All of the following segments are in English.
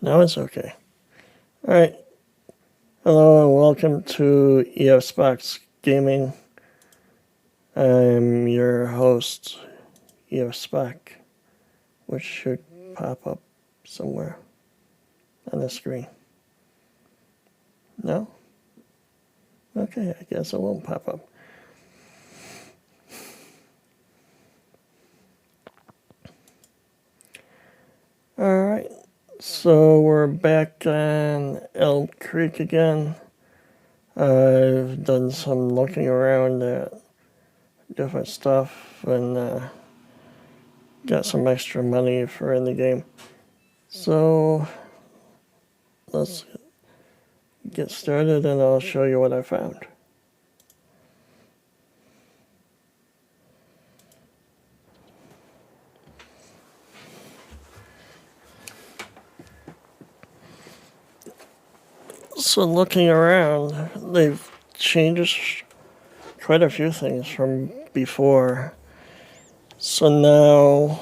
Now it's okay. All right. Hello and welcome to EFSbox Gaming. I'm your host, EFSbox, which should pop up somewhere on the screen. No? Okay, I guess it won't pop up. Alright, so we're back on Elm Creek again. I've done some looking around at different stuff and got some extra money for in the game. So let's get started and I'll show you what I found. So looking around, they've changed quite a few things from before. So now,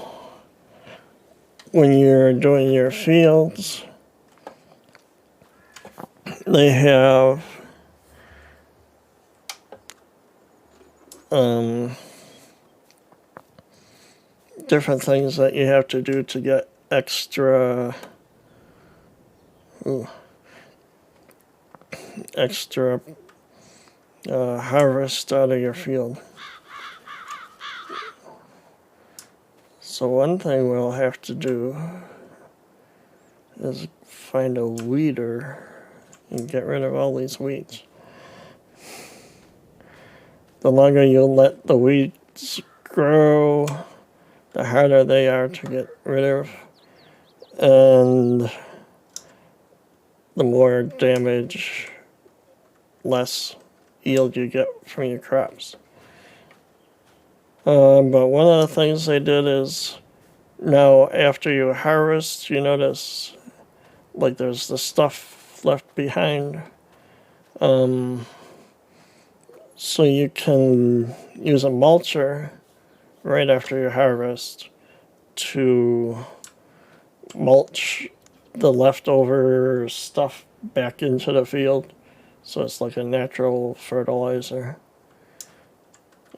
when you're doing your fields, they have different things that you have to do to get extra harvest out of your field. So one thing we'll have to do is find a weeder and get rid of all these weeds. The longer you let the weeds grow, the harder they are to get rid of, and the more damage, less yield you get from your crops. But one of the things they did is, now after you harvest, you notice like there's the stuff left behind. So you can use a mulcher right after you harvest to mulch the leftover stuff back into the field. So it's like a natural fertilizer.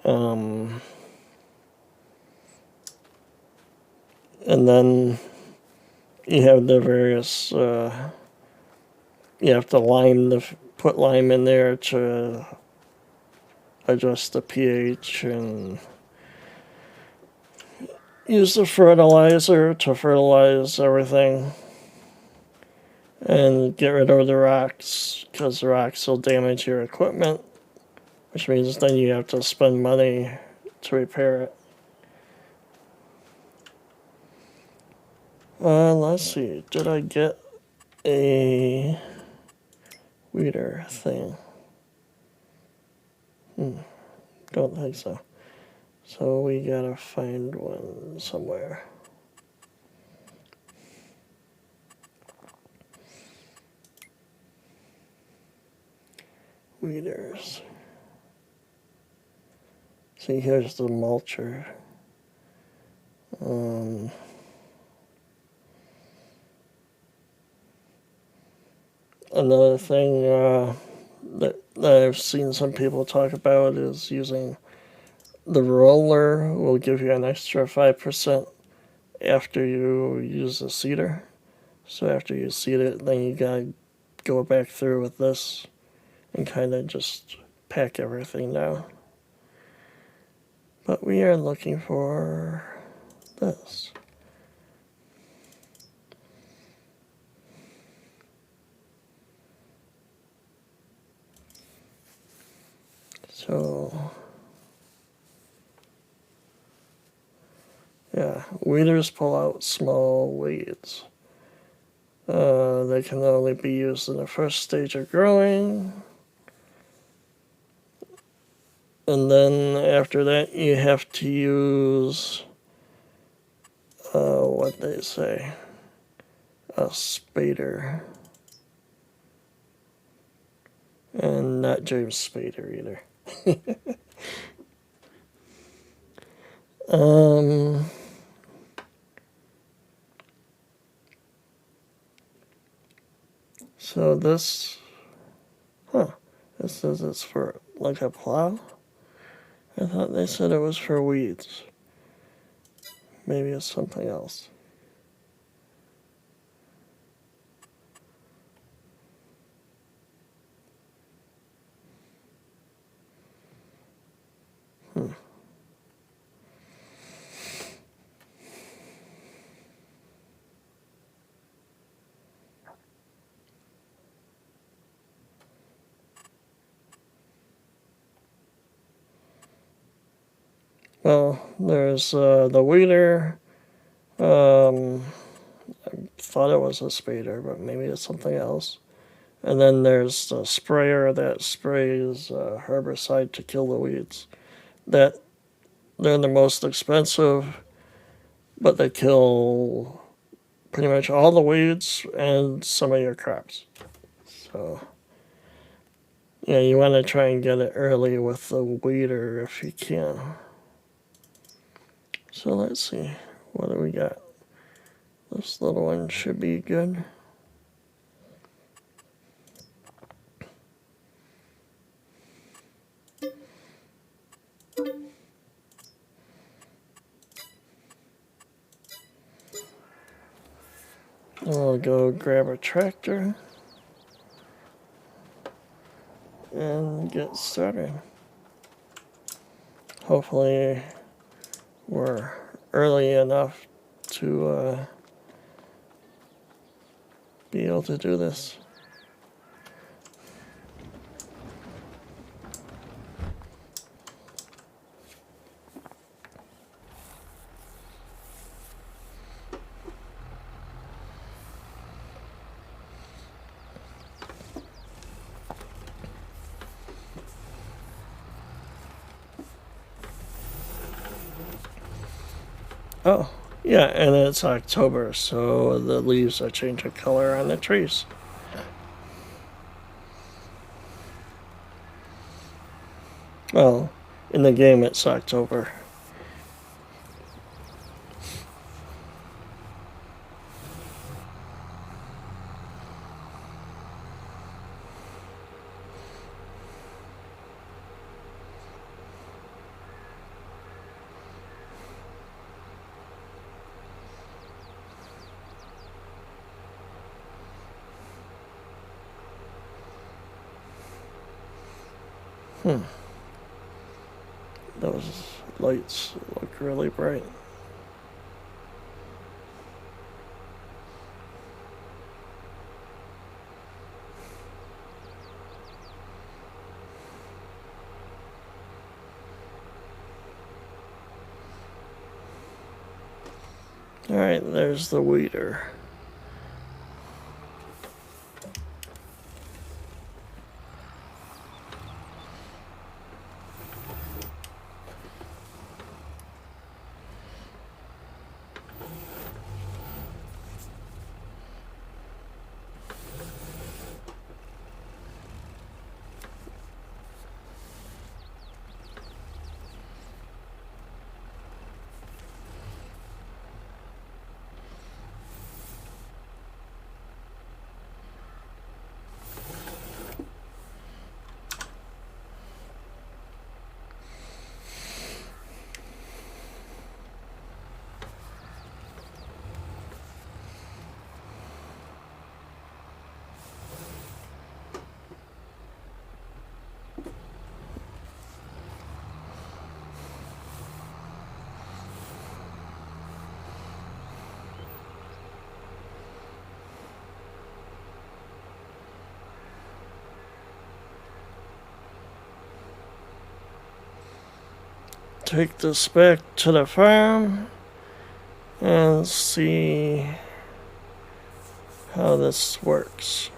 And then you have the various, you have to put lime in there to adjust the pH and use the fertilizer to fertilize everything and get rid of the rocks, because the rocks will damage your equipment, which means then you have to spend money to repair it. Let's see, did I get a weeder thing? Don't think so. So we gotta find one somewhere. Weeders. See, here's the mulcher. Another thing that I've seen some people talk about is using the roller. Will give you an extra 5% after you use the seeder. So after you seed it, then you gotta go back through with this and kind of just pack everything down. But we are looking for this. So, yeah, weeders pull out small weeds. They can only be used in the first stage of growing. And then after that, you have to use, what they say, a spader. And not James Spader either. So this, this says it's for like a plow. I thought they said it was for weeds. Maybe it's something else. Well, there's the weeder. I thought it was a spader, but maybe it's something else. And then there's the sprayer that sprays herbicide to kill the weeds. They're the most expensive, but they kill pretty much all the weeds and some of your crops. So, yeah, you want to try and get it early with the weeder if you can. So let's see, what do we got? This little one should be good. And we'll go grab a tractor and get started. Hopefully we're early enough to be able to do this. Oh, yeah, and it's October, so the leaves are changing color on the trees. Well, in the game it's October. Those lights look really bright. Alright, there's the weeder. Take this back to the farm and see how this works.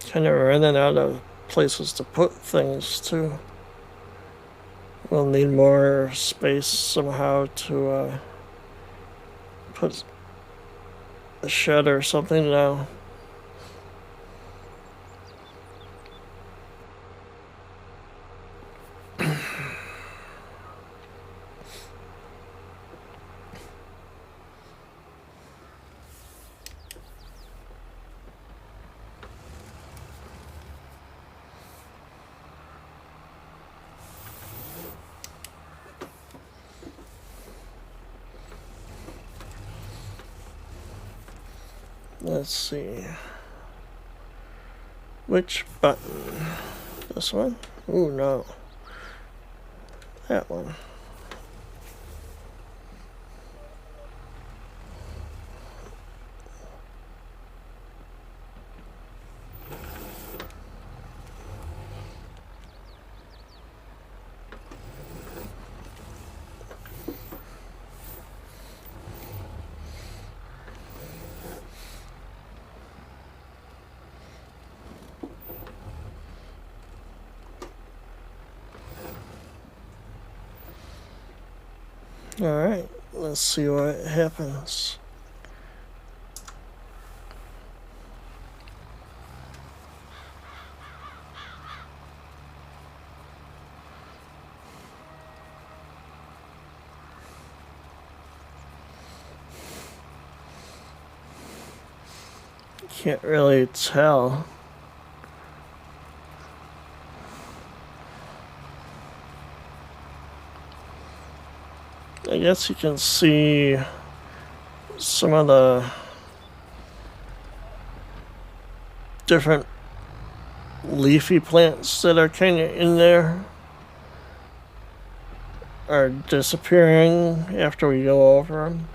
Kind of running out of places to put things too. We'll need more space somehow to put a shed or something now. Let's see. Which button? This one? Ooh, no. That one. Alright, let's see what happens. Can't really tell. I guess you can see some of the different leafy plants that are kind of in there are disappearing after we go over them.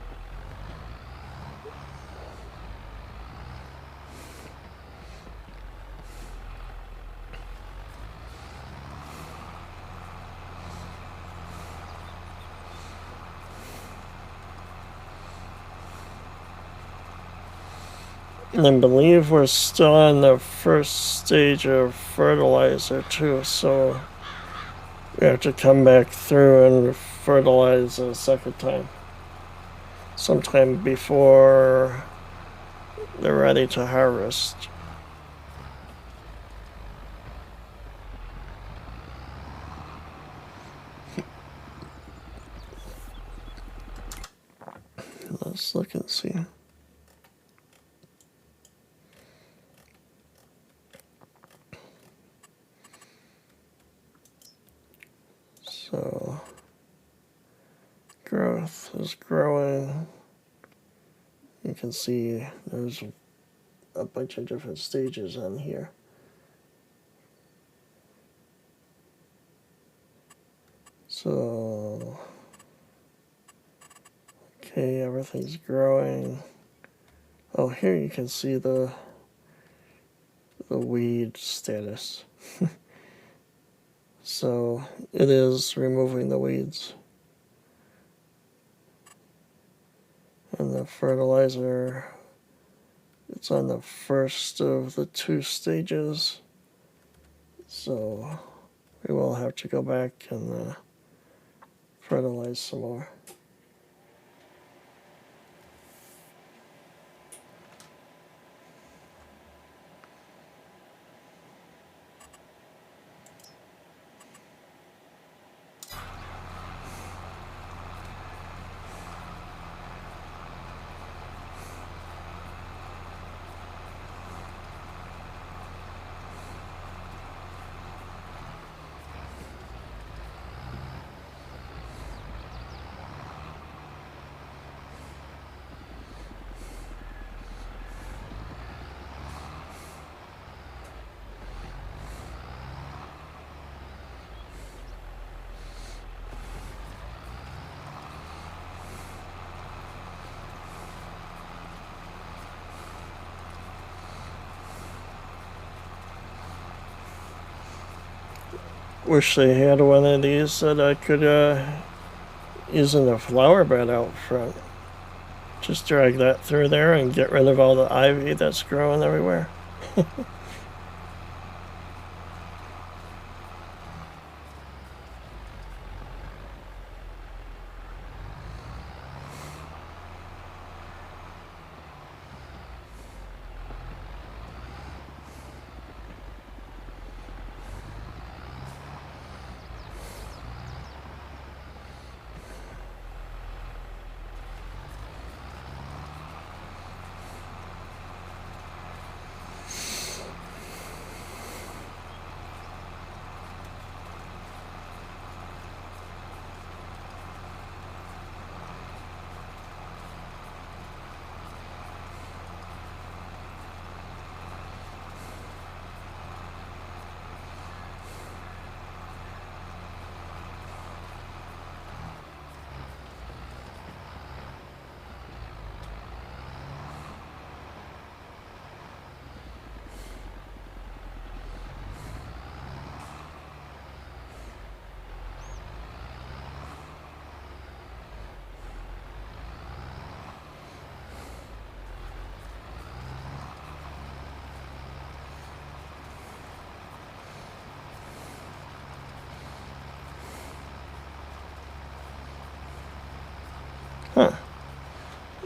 And I believe we're still on the first stage of fertilizer too, so we have to come back through and fertilize a second time. Sometime before they're ready to harvest. Let's look and see. So, growth is growing. You can see there's a bunch of different stages on here. So, okay, everything's growing. Oh, here you can see the weed status. So it is removing the weeds. And the fertilizer, it's on the first of the 2 stages. So we will have to go back and fertilize some more. Wish they had one of these that I could use in a flower bed out front. Just drag that through there and get rid of all the ivy that's growing everywhere.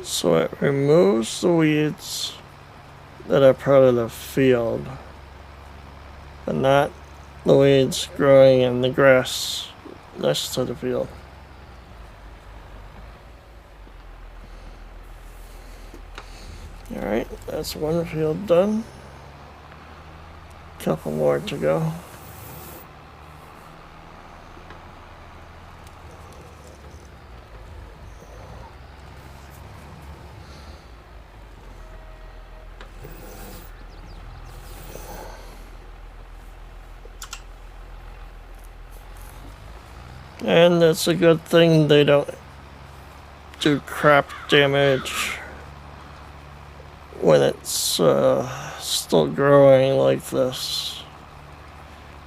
So it removes the weeds that are part of the field, but not the weeds growing in the grass next to the field. Alright, that's one field done. Couple more to go. And it's a good thing they don't do crop damage when it's still growing like this,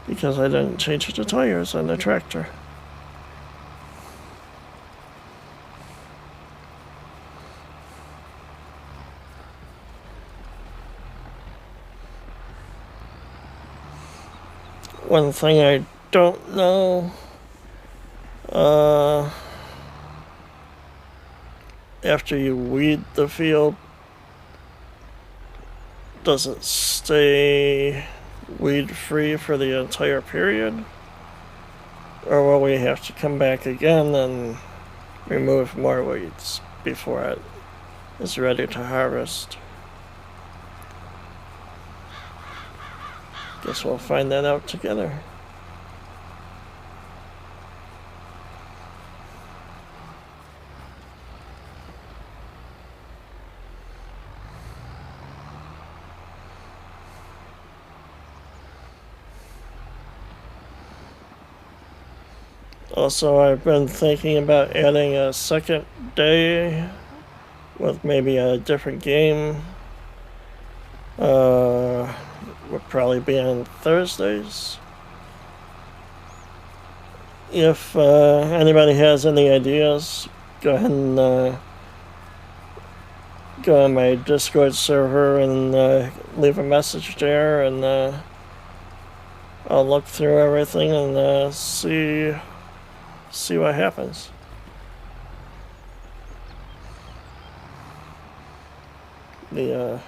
because I didn't change the tires on the tractor. One thing I don't know, after you weed the field, does it stay weed free for the entire period? Or will we have to come back again and remove more weeds before it is ready to harvest? Guess we'll find that out together. Also, I've been thinking about adding a second day with maybe a different game. Would probably be on Thursdays. If anybody has any ideas, go ahead and go on my Discord server and leave a message there, and I'll look through everything and see what happens. The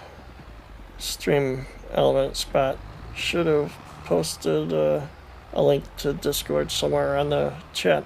stream element spot should have posted a link to Discord somewhere on the chat.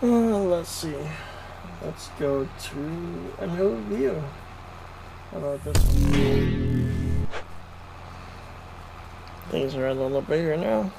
Let's see. Let's go to a new view. How about this one? Things are a little bigger now.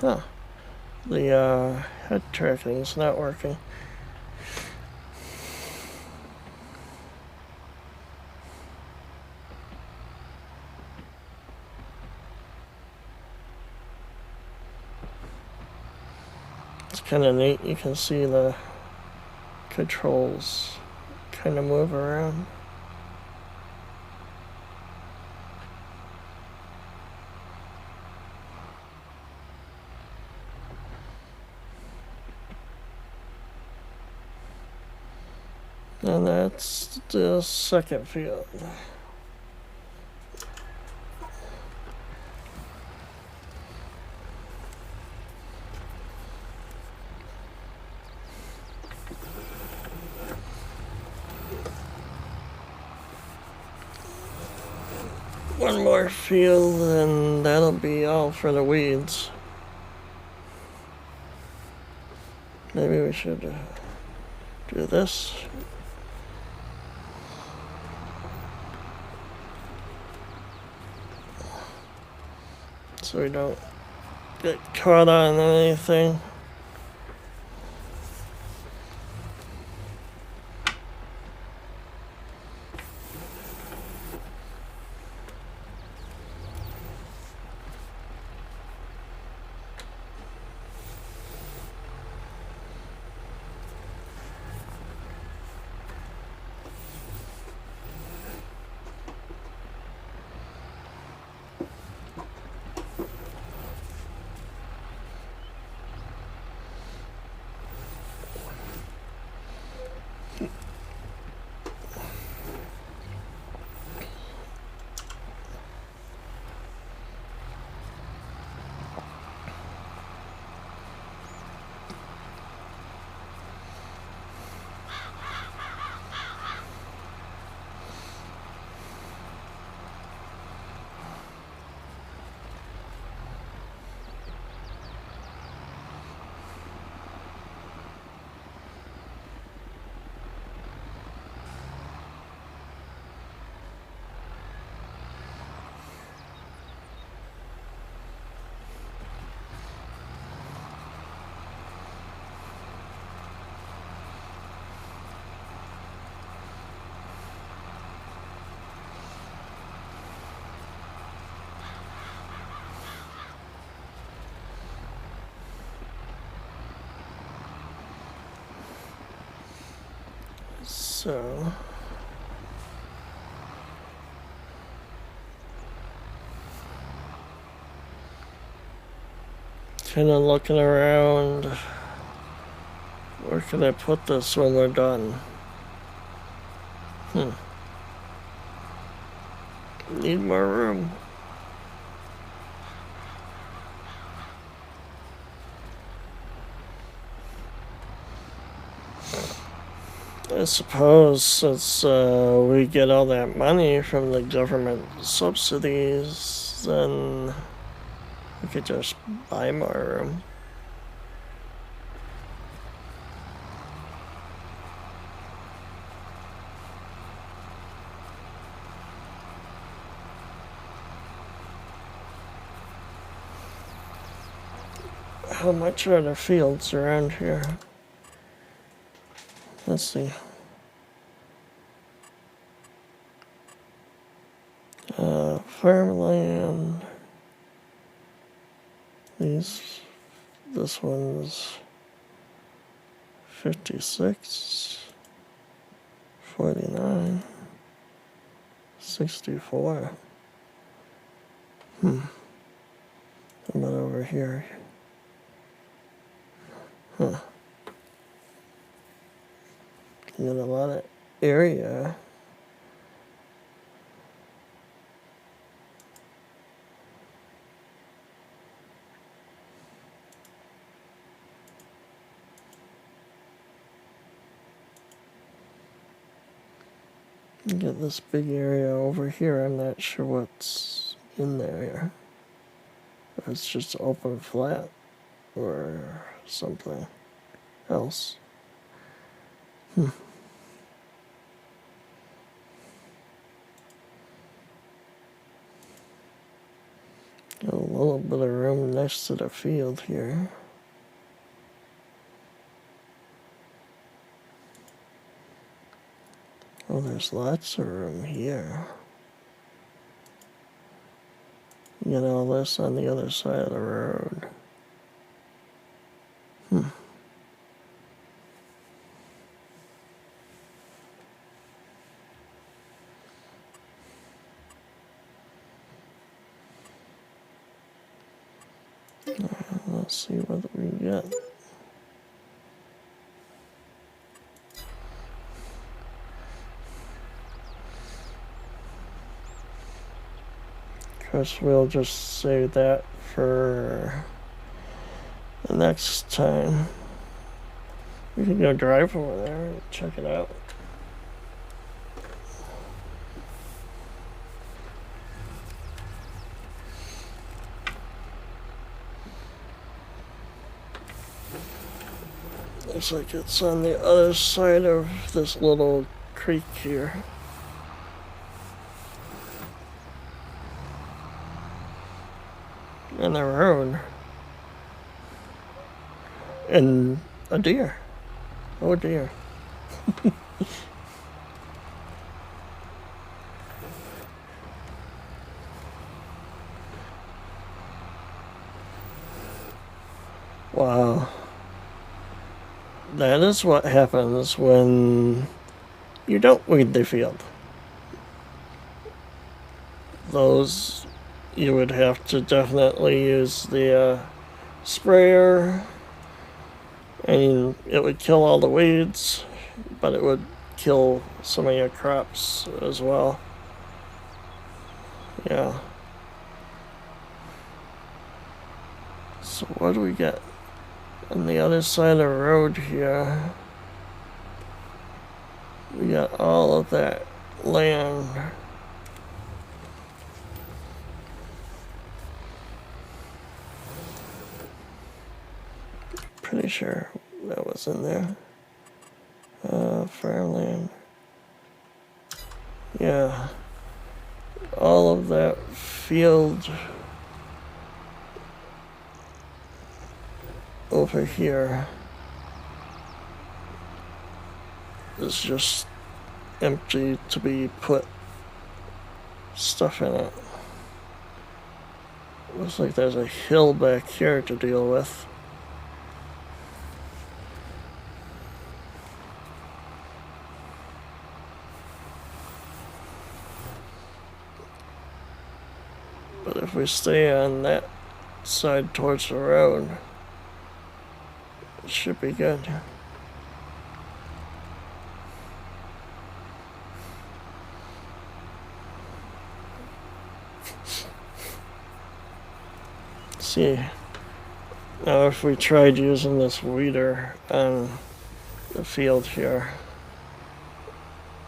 Huh. The head tracking is not working. It's kind of neat. You can see the controls kind of move around. And that's the second field. One more field and that'll be all for the weeds. Maybe we should do this. So we don't get caught on anything. So kind of looking around. Where can I put this when we're done? Need more room. I suppose since we get all that money from the government subsidies, then we could just buy more room. How much are the fields around here? Let's see. Farmland. This one's 56, 49, 64. How about over here? You got a lot of area. You get this big area over here. I'm not sure what's in there. If it's just open flat or something else. Got a little bit of room next to the field here. Oh, there's lots of room here. You get all this on the other side of the road. Let's see what we get. Of course, we'll just save that for the next time. We can go drive over there and check it out. Looks like it's on the other side of this little creek here. And the road. And a deer. Oh dear. Wow. That is what happens when you don't weed the field. Those, you would have to definitely use the sprayer, and it would kill all the weeds, but it would kill some of your crops as well. Yeah. So what do we get on the other side of the road here? We got all of that land. Pretty sure that was in there. Farmland. Yeah. All of that field over here is just empty to be put stuff in it. Looks like there's a hill back here to deal with. But if we stay on that side towards the road, it should be good. See, now if we tried using this weeder on the field here,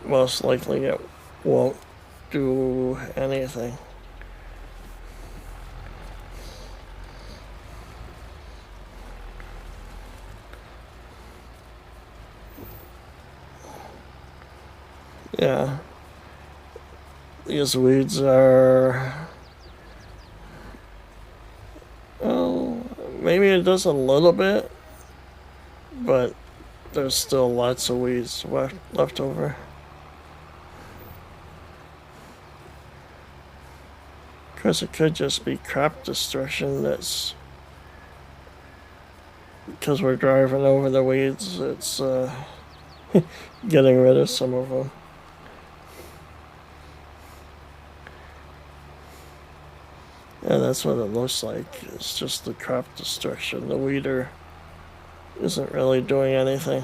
most likely it won't do anything. Yeah, these weeds are, well, maybe it does a little bit, but there's still lots of weeds left over. Of course, it could just be crop destruction. That's because we're driving over the weeds. It's getting rid of some of them. Yeah, that's what it looks like. It's just the crop destruction. The weeder isn't really doing anything.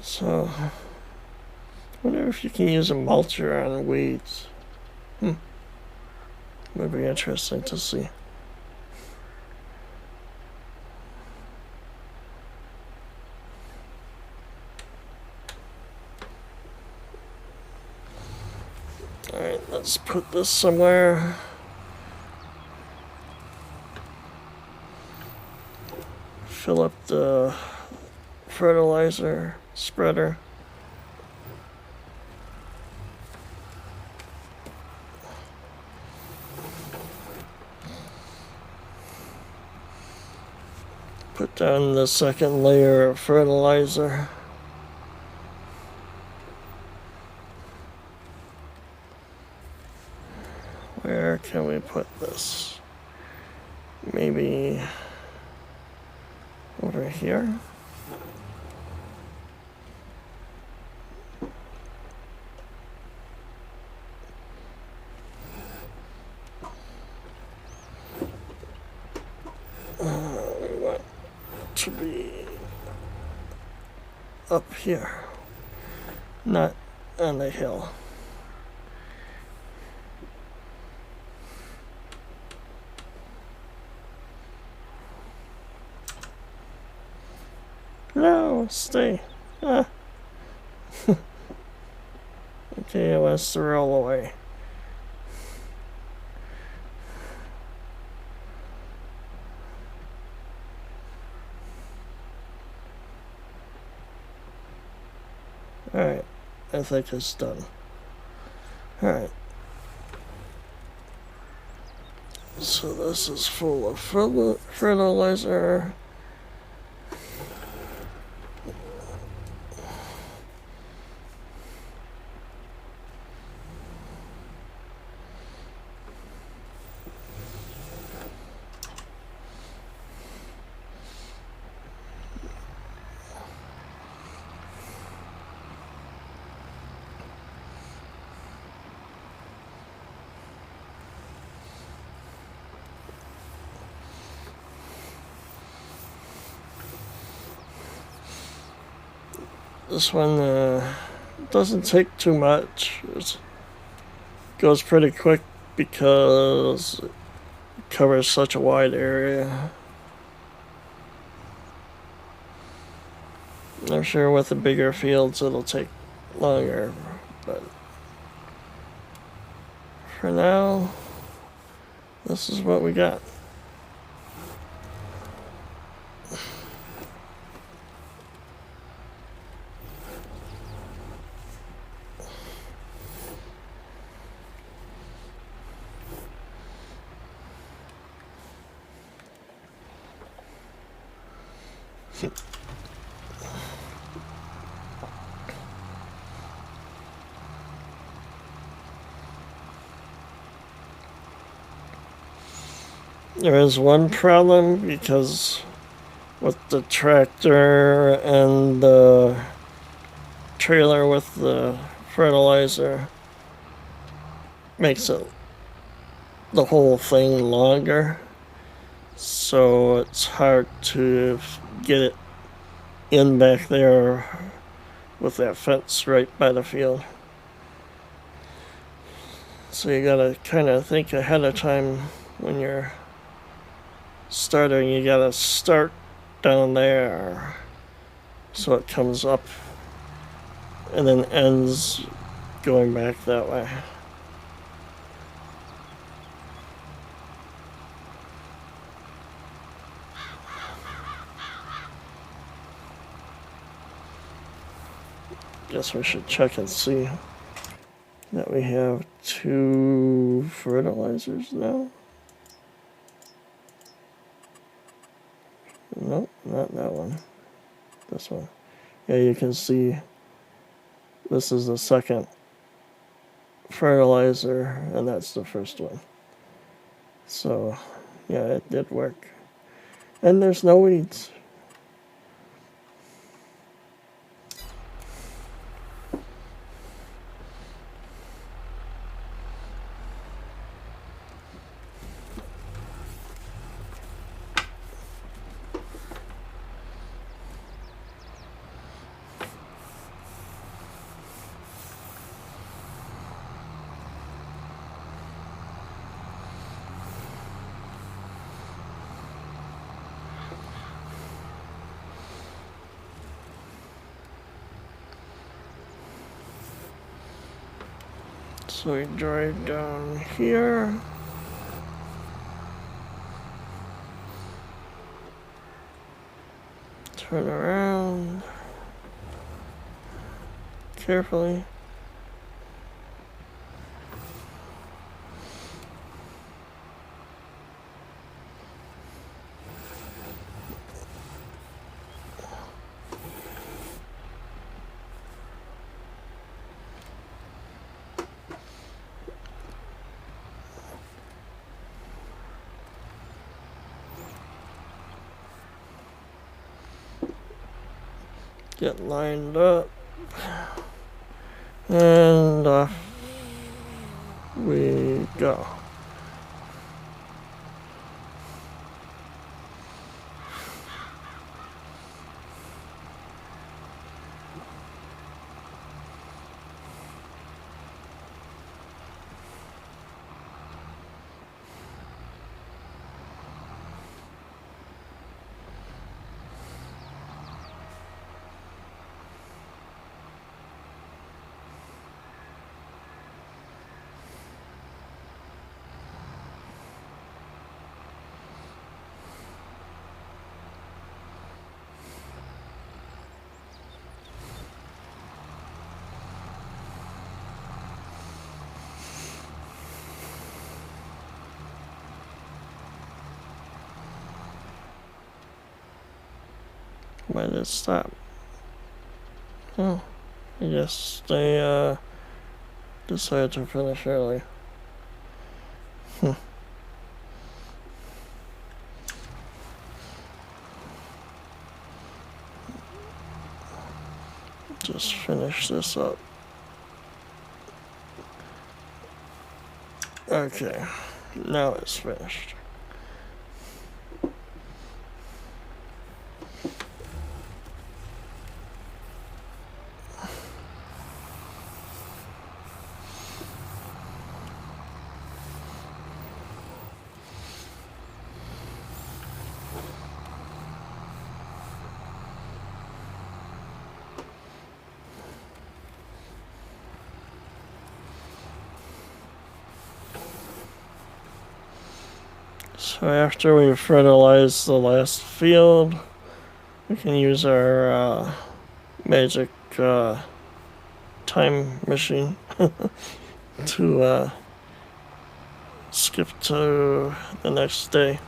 So, I wonder if you can use a mulcher on weeds. Would be interesting to see. Alright, let's put this somewhere. Fill up the fertilizer spreader. Put down the second layer of fertilizer. Where can we put this? Maybe over here? to be up here, not on the hill. No, stay. Ah. Okay, it wants to roll away. Alright, I think it's done. Alright. So this is full of fertilizer. This one doesn't take too much. It goes pretty quick because it covers such a wide area. I'm sure with the bigger fields it'll take longer, but for now, this is what we got. There is one problem because with the tractor and the trailer with the fertilizer makes it the whole thing longer, so it's hard to get it in back there with that fence right by the field. So you gotta kind of think ahead of time when you're starting. You gotta start down there so it comes up and then ends going back that way. Guess we should check and see that we have 2 fertilizers now. Nope, not that one. This one. Yeah, you can see this is the second fertilizer, and that's the first one. So, yeah, it did work. And there's no weeds. So we drive down here. Turn around carefully. Get lined up, and off we go. Why did it stop? Oh, I guess they decided to finish early. Just finish this up. Okay, now it's finished. So after we fertilize the last field, we can use our magic time machine to skip to the next day.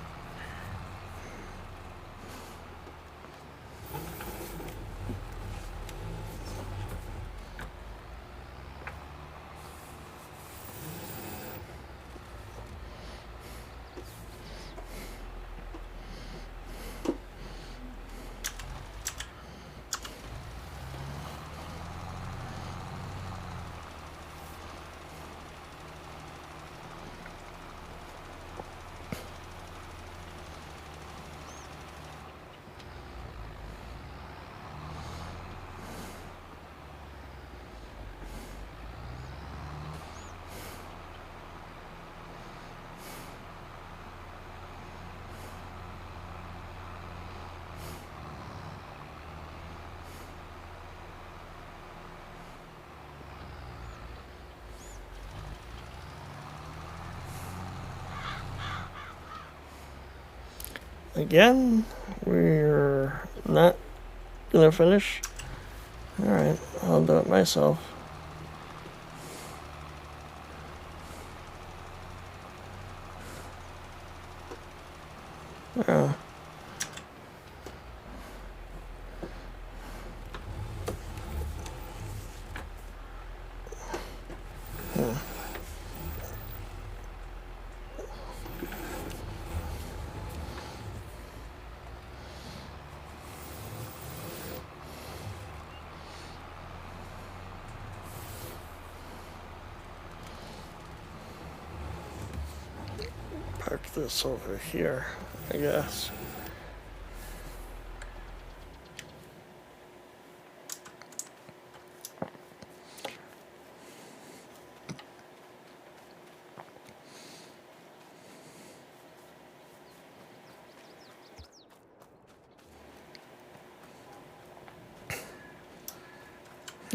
Again, we're not gonna finish. Alright, I'll do it myself. Oh. Park this over here, I guess.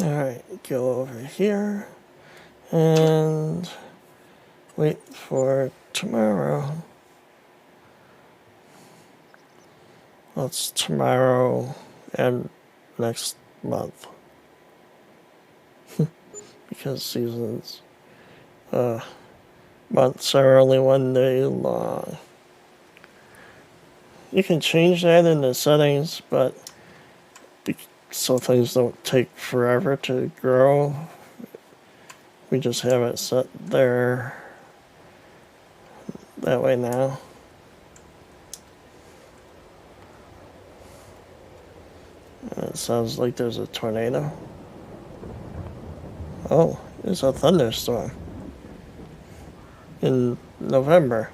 Alright, go over here and wait for tomorrow. Well, it's tomorrow and next month. Because seasons, months are only one day long. You can change that in the settings, but so things don't take forever to grow. We just have it set there that way now. And it sounds like there's a tornado. Oh, there's a thunderstorm in November.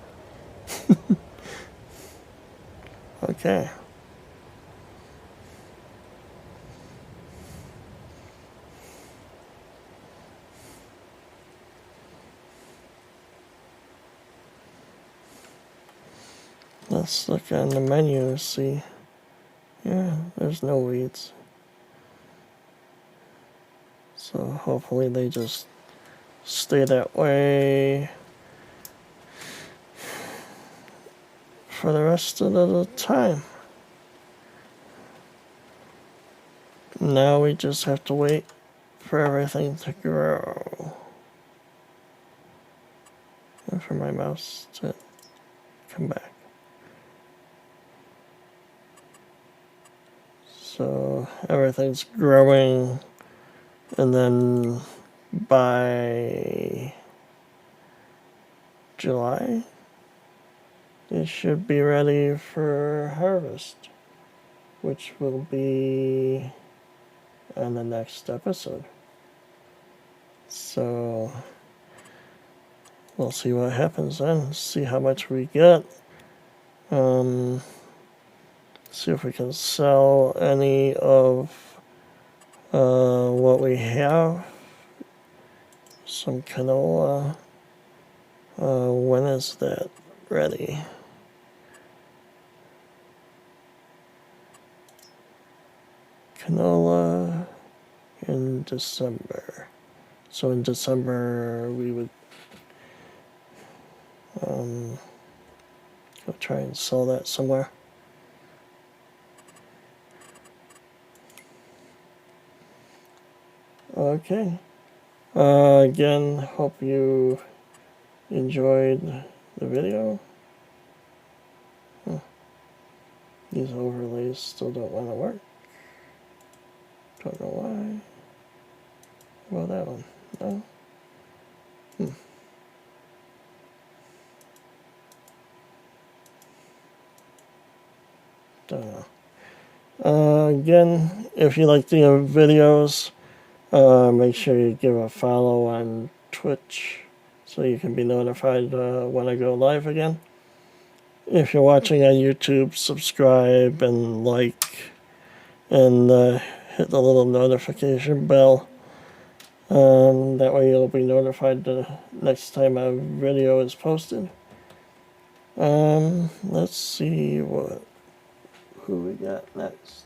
Okay. Let's look on the menu and see. Yeah, there's no weeds. So hopefully they just stay that way for the rest of the time. Now we just have to wait for everything to grow. And for my mouse to come back. So everything's growing, and then by July, it should be ready for harvest, which will be on the next episode. So we'll see what happens then, see how much we get, see if we can sell any of what we have. Some canola. When is that ready? Canola in December. So in December we would go try and sell that somewhere. Okay. Again, hope you enjoyed the video. These overlays still don't want to work. Don't know why. Well, that one. No. Don't know. Again, if you like the videos, make sure you give a follow on Twitch so you can be notified when I go live again. If you're watching on YouTube, subscribe and like, and hit the little notification bell. That way you'll be notified the next time a video is posted. Let's see who we got next.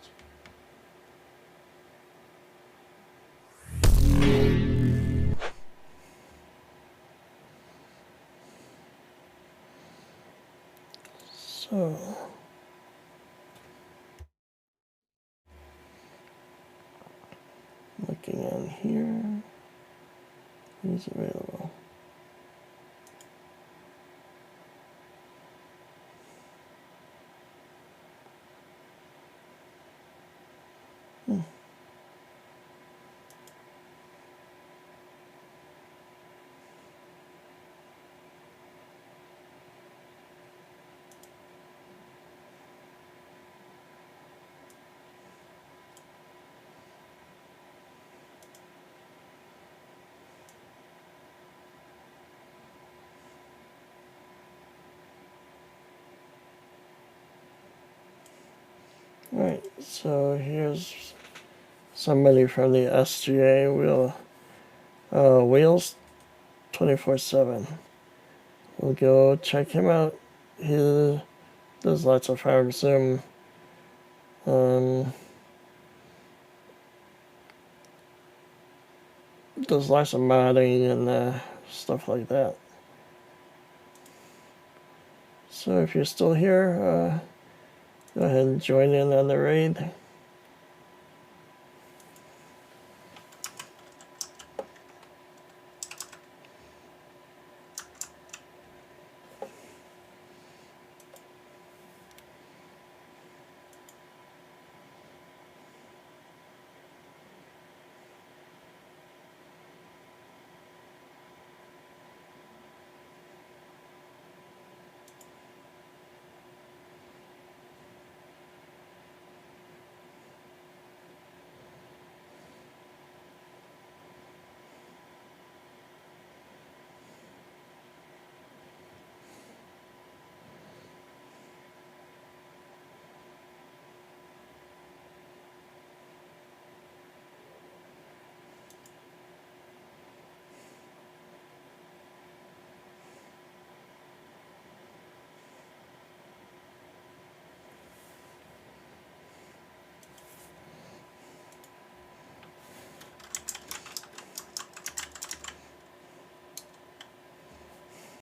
So looking on here, who's available? Alright, so here's somebody from the SGA Wheels 24/7. We'll go check him out. He does lots of farm sim. Does lots of modding and stuff like that. So if you're still here, go ahead and join in on the raid.